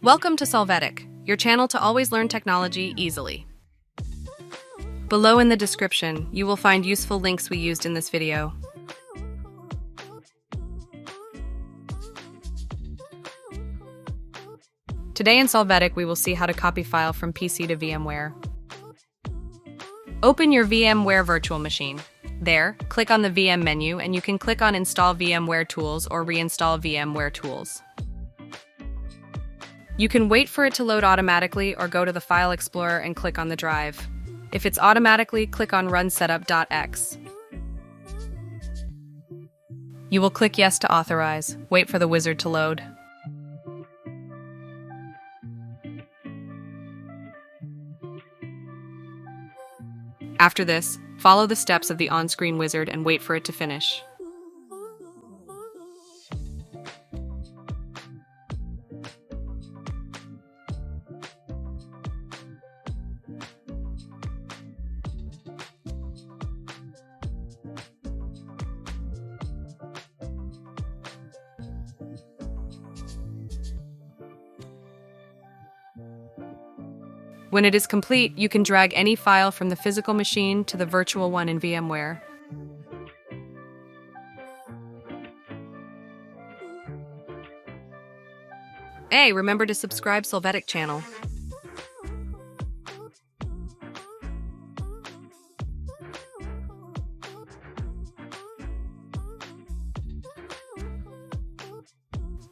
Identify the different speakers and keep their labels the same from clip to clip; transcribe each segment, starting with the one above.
Speaker 1: Welcome to Solvetic, your channel to always learn technology easily. Below in the description, you will find useful links we used in this video. Today in Solvetic, we will see how to copy file from PC to VMware. Open your VMware virtual machine. There, click on the VM menu and you can click on Install VMware Tools or Reinstall VMware Tools. You can wait for it to load automatically or go to the File Explorer and click on the drive. If it's automatically, click on Run Setup.x. You will click Yes to authorize. Wait for the wizard to load. After this, follow the steps of the on-screen wizard and wait for it to finish. When it is complete, you can drag any file from the physical machine to the virtual one in VMware. Hey, remember to subscribe Solvetic channel.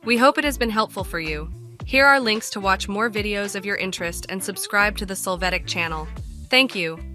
Speaker 1: We hope it has been helpful for you. Here are links to watch more videos of your interest and subscribe to the Solvetic channel. Thank you.